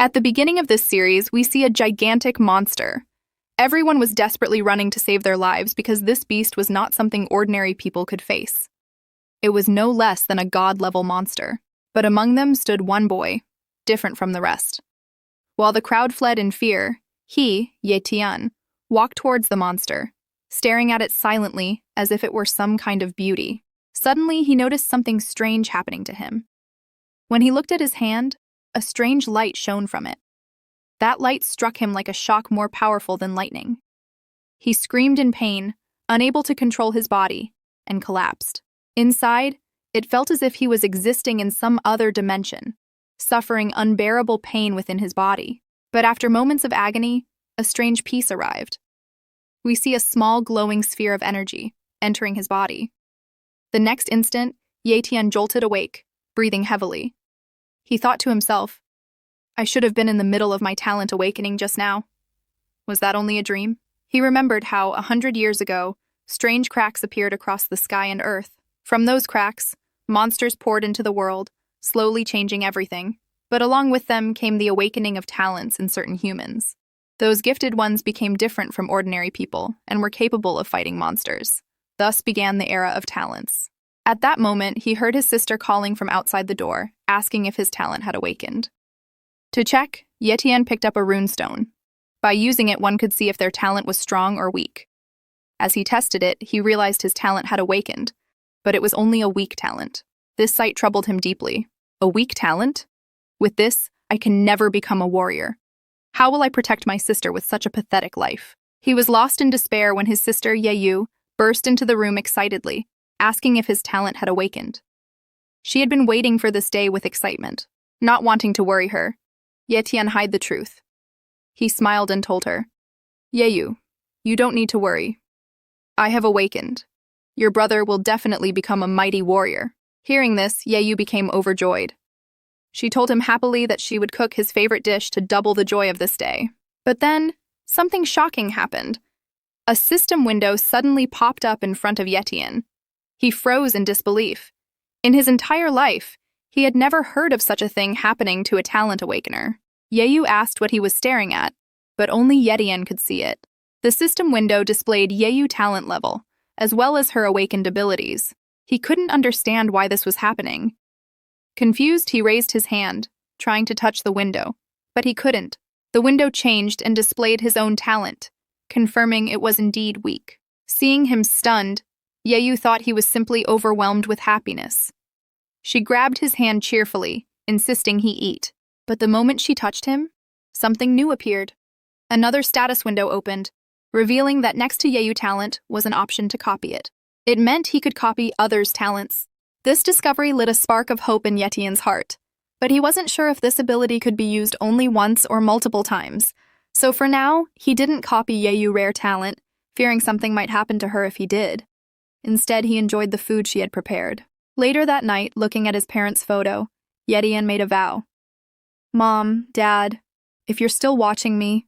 At the beginning of this series, we see a gigantic monster. Everyone was desperately running to save their lives because this beast was not something ordinary people could face. It was no less than a god-level monster. But among them stood one boy, different from the rest. While the crowd fled in fear, he, Tian, walked towards the monster, staring at it silently as if it were some kind of beauty. Suddenly, he noticed something strange happening to him. When he looked at his hand, a strange light shone from it. That light struck him like a shock more powerful than lightning. He screamed in pain, unable to control his body, and collapsed. Inside, it felt as if he was existing in some other dimension, suffering unbearable pain within his body. But after moments of agony, a strange peace arrived. We see a small glowing sphere of energy entering his body. The next instant, Tian jolted awake, breathing heavily. He thought to himself, I should have been in the middle of my talent awakening just now. Was that only a dream? He remembered how, 100 years ago, strange cracks appeared across the sky and earth. From those cracks, monsters poured into the world, slowly changing everything. But along with them came the awakening of talents in certain humans. Those gifted ones became different from ordinary people and were capable of fighting monsters. Thus began the era of talents. At that moment, he heard his sister calling from outside the door, asking if his talent had awakened. To check, Tian picked up a runestone. By using it, one could see if their talent was strong or weak. As he tested it, he realized his talent had awakened, but it was only a weak talent. This sight troubled him deeply. A weak talent? With this, I can never become a warrior. How will I protect my sister with such a pathetic life? He was lost in despair when his sister, Yeyu, burst into the room excitedly, asking if his talent had awakened. She had been waiting for this day with excitement. Not wanting to worry her, Tian hid the truth. He smiled and told her, Yeyu, you don't need to worry. I have awakened. Your brother will definitely become a mighty warrior. Hearing this, Yeyu became overjoyed. She told him happily that she would cook his favorite dish to double the joy of this day. But then, something shocking happened. A system window suddenly popped up in front of Tian. He froze in disbelief. In his entire life, he had never heard of such a thing happening to a talent awakener. Yeyu asked what he was staring at, but only Tian could see it. The system window displayed Yeyu talent level, as well as her awakened abilities. He couldn't understand why this was happening. Confused, he raised his hand, trying to touch the window, but he couldn't. The window changed and displayed his own talent, confirming it was indeed weak. Seeing him stunned, Yeyu thought he was simply overwhelmed with happiness. She grabbed his hand cheerfully, insisting he eat. But the moment she touched him, something new appeared. Another status window opened, revealing that next to Yeyu talent was an option to copy it. It meant he could copy others' talents. This discovery lit a spark of hope in Tian's heart, but he wasn't sure if this ability could be used only once or multiple times. So for now, he didn't copy Yeyu rare talent, fearing something might happen to her if he did. Instead, he enjoyed the food she had prepared. Later that night, looking at his parents' photo, Tian made a vow. Mom, Dad, if you're still watching me,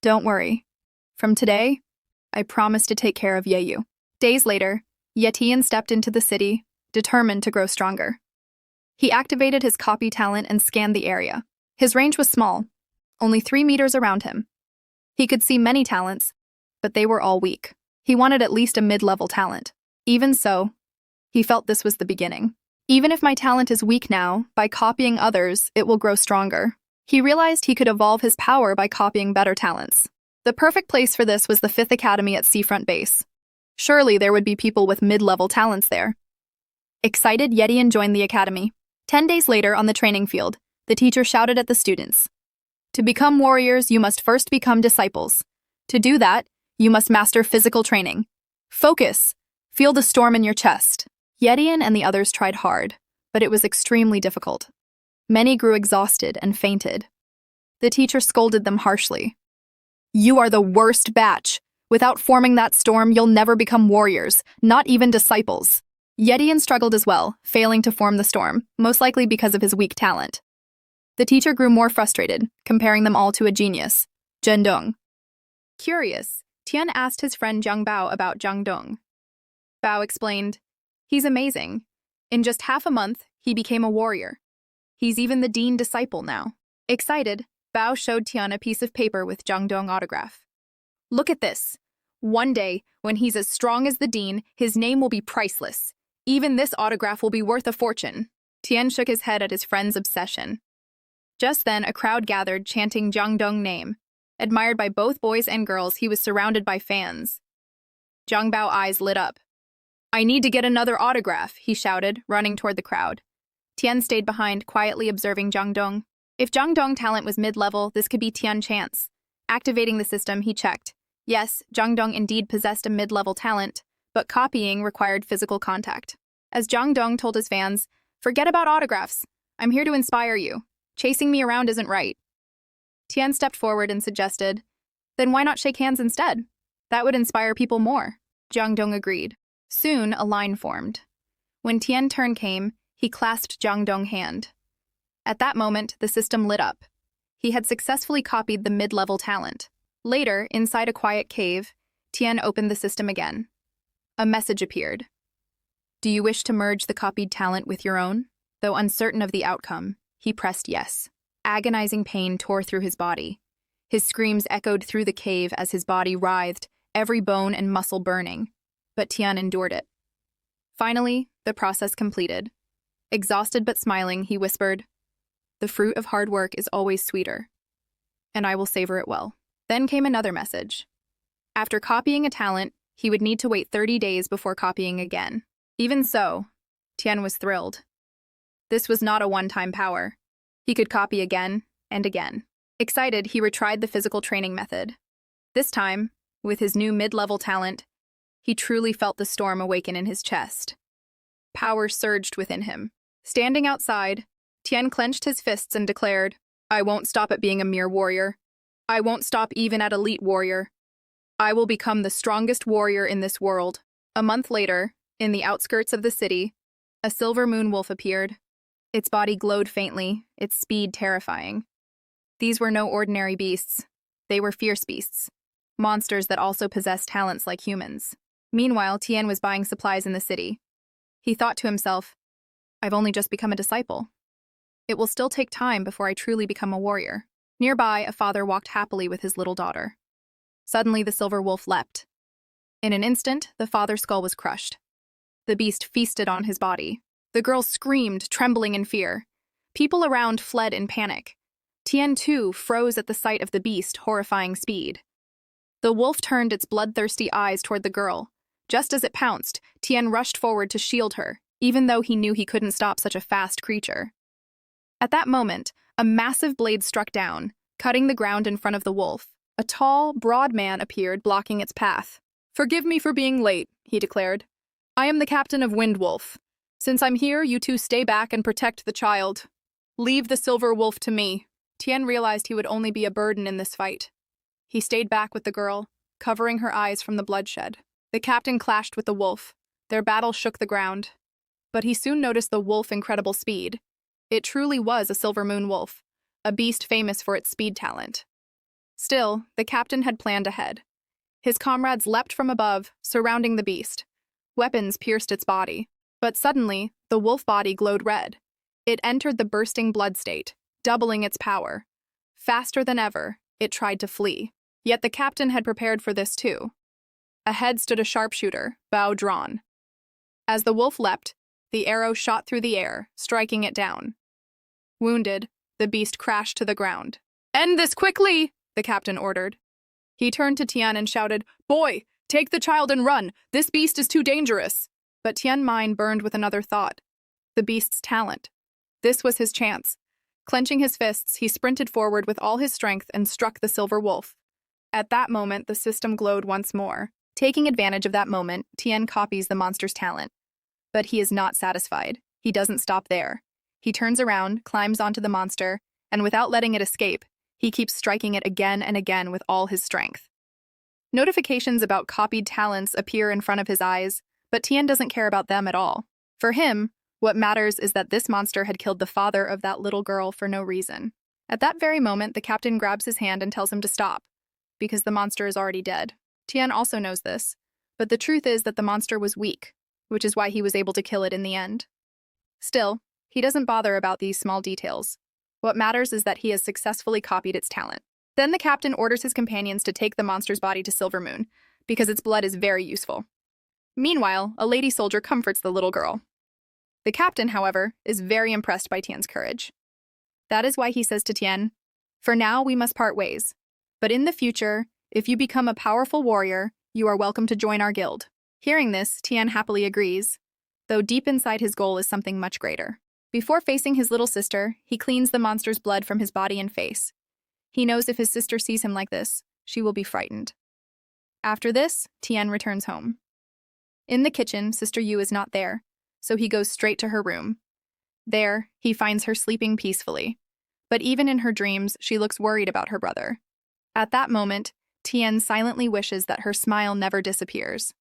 don't worry. From today, I promise to take care of Yeyu. Days later, Tian stepped into the city, determined to grow stronger. He activated his copy talent and scanned the area. His range was small, only 3 meters around him. He could see many talents, but they were all weak. He wanted at least a mid-level talent. Even so, he felt this was the beginning. Even if my talent is weak now, by copying others, it will grow stronger. He realized he could evolve his power by copying better talents. The perfect place for this was the 5th Academy at Seafront Base. Surely there would be people with mid-level talents there. Excited, Tian joined the academy. 10 days later, on the training field, the teacher shouted at the students. To become warriors, you must first become disciples. To do that, you must master physical training. Focus! Feel the storm in your chest. Tian and the others tried hard, but it was extremely difficult. Many grew exhausted and fainted. The teacher scolded them harshly. You are the worst batch. Without forming that storm, you'll never become warriors, not even disciples. Tian struggled as well, failing to form the storm, most likely because of his weak talent. The teacher grew more frustrated, comparing them all to a genius, Zheng Dong. Curious, Tian asked his friend Zhang Bao about Zhang Dong. Bao explained, he's amazing. In just half a month, he became a warrior. He's even the dean disciple now. Excited, Bao showed Tian a piece of paper with Zhang Dong autograph. Look at this. One day, when he's as strong as the dean, his name will be priceless. Even this autograph will be worth a fortune. Tian shook his head at his friend's obsession. Just then, a crowd gathered, chanting Zhang Dong's name. Admired by both boys and girls, he was surrounded by fans. Zhang Bao's eyes lit up. I need to get another autograph, he shouted, running toward the crowd. Tian stayed behind, quietly observing Zhang Dong. If Zhang Dong's talent was mid-level, this could be Tian's chance. Activating the system, he checked. Yes, Zhang Dong indeed possessed a mid-level talent, but copying required physical contact. As Zhang Dong told his fans, forget about autographs. I'm here to inspire you. Chasing me around isn't right. Tian stepped forward and suggested, then why not shake hands instead? That would inspire people more. Zhang Dong agreed. Soon, a line formed. When Tian's turn came, he clasped Zhang Dong's hand. At that moment, the system lit up. He had successfully copied the mid-level talent. Later, inside a quiet cave, Tian opened the system again. A message appeared. Do you wish to merge the copied talent with your own? Though uncertain of the outcome, he pressed yes. Agonizing pain tore through his body. His screams echoed through the cave as his body writhed, every bone and muscle burning. But Tian endured it. Finally, the process completed. Exhausted but smiling, he whispered, the fruit of hard work is always sweeter, and I will savor it well. Then came another message. After copying a talent, he would need to wait 30 days before copying again. Even so, Tian was thrilled. This was not a one-time power. He could copy again and again. Excited, he retried the physical training method. This time, with his new mid-level talent, he truly felt the storm awaken in his chest. Power surged within him. Standing outside, Tian clenched his fists and declared, I won't stop at being a mere warrior. I won't stop even at elite warrior. I will become the strongest warrior in this world. A month later, in the outskirts of the city, a silver moon wolf appeared. Its body glowed faintly, its speed terrifying. These were no ordinary beasts. They were fierce beasts, monsters that also possessed talents like humans. Meanwhile, Tian was buying supplies in the city. He thought to himself, I've only just become a disciple. It will still take time before I truly become a warrior. Nearby, a father walked happily with his little daughter. Suddenly, the silver wolf leapt. In an instant, the father's skull was crushed. The beast feasted on his body. The girl screamed, trembling in fear. People around fled in panic. Tian, too, froze at the sight of the beast's horrifying speed. The wolf turned its bloodthirsty eyes toward the girl. Just as it pounced, Tian rushed forward to shield her, even though he knew he couldn't stop such a fast creature. At that moment, a massive blade struck down, cutting the ground in front of the wolf. A tall, broad man appeared, blocking its path. Forgive me for being late, he declared. I am the captain of Windwolf. Since I'm here, you two stay back and protect the child. Leave the silver wolf to me. Tian realized he would only be a burden in this fight. He stayed back with the girl, covering her eyes from the bloodshed. The captain clashed with the wolf. Their battle shook the ground. But he soon noticed the wolf's incredible speed. It truly was a silver moon wolf, a beast famous for its speed talent. Still, the captain had planned ahead. His comrades leapt from above, surrounding the beast. Weapons pierced its body. But suddenly, the wolf body glowed red. It entered the bursting blood state, doubling its power. Faster than ever, it tried to flee. Yet the captain had prepared for this too. Ahead stood a sharpshooter, bow drawn. As the wolf leapt, the arrow shot through the air, striking it down. Wounded, the beast crashed to the ground. End this quickly, the captain ordered. He turned to Tian and shouted, Boy, take the child and run. This beast is too dangerous. But Tian's mind burned with another thought. The beast's talent. This was his chance. Clenching his fists, he sprinted forward with all his strength and struck the silver wolf. At that moment, the system glowed once more. Taking advantage of that moment, Tian copies the monster's talent. But he is not satisfied. He doesn't stop there. He turns around, climbs onto the monster, and without letting it escape, he keeps striking it again and again with all his strength. Notifications about copied talents appear in front of his eyes, but Tian doesn't care about them at all. For him, what matters is that this monster had killed the father of that little girl for no reason. At that very moment, the captain grabs his hand and tells him to stop, because the monster is already dead. Tian also knows this, but the truth is that the monster was weak, which is why he was able to kill it in the end. Still, he doesn't bother about these small details. What matters is that he has successfully copied its talent. Then the captain orders his companions to take the monster's body to Silver Moon, because its blood is very useful. Meanwhile, a lady soldier comforts the little girl. The captain, however, is very impressed by Tian's courage. That is why he says to Tian, "For now, we must part ways. But in the future, if you become a powerful warrior, you are welcome to join our guild." Hearing this, Tian happily agrees, though deep inside his goal is something much greater. Before facing his little sister, he cleans the monster's blood from his body and face. He knows if his sister sees him like this, she will be frightened. After this, Tian returns home. In the kitchen, Sister Yu is not there, so he goes straight to her room. There, he finds her sleeping peacefully. But even in her dreams, she looks worried about her brother. At that moment, Tian silently wishes that her smile never disappears.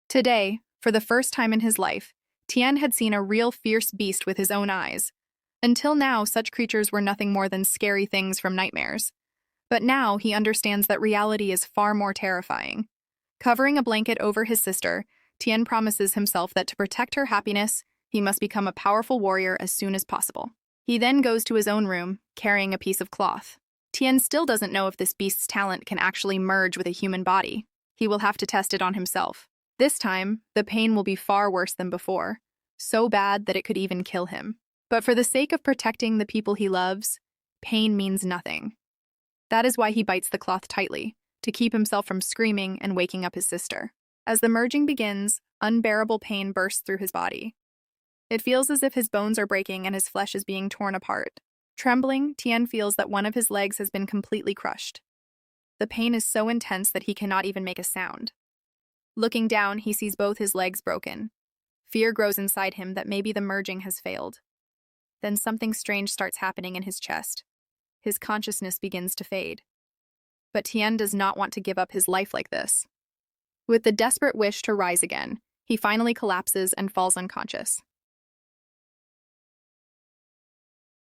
Today, for the first time in his life, Tian had seen a real fierce beast with his own eyes. Until now, such creatures were nothing more than scary things from nightmares. But now he understands that reality is far more terrifying. Covering a blanket over his sister, Tian promises himself that to protect her happiness, he must become a powerful warrior as soon as possible. He then goes to his own room, carrying a piece of cloth. Tian still doesn't know if this beast's talent can actually merge with a human body. He will have to test it on himself. This time, the pain will be far worse than before, so bad that it could even kill him. But for the sake of protecting the people he loves, pain means nothing. That is why he bites the cloth tightly, to keep himself from screaming and waking up his sister. As the merging begins, unbearable pain bursts through his body. It feels as if his bones are breaking and his flesh is being torn apart. Trembling, Tian feels that one of his legs has been completely crushed. The pain is so intense that he cannot even make a sound. Looking down, he sees both his legs broken. Fear grows inside him that maybe the merging has failed. Then something strange starts happening in his chest. His consciousness begins to fade. But Tian does not want to give up his life like this. With the desperate wish to rise again, he finally collapses and falls unconscious.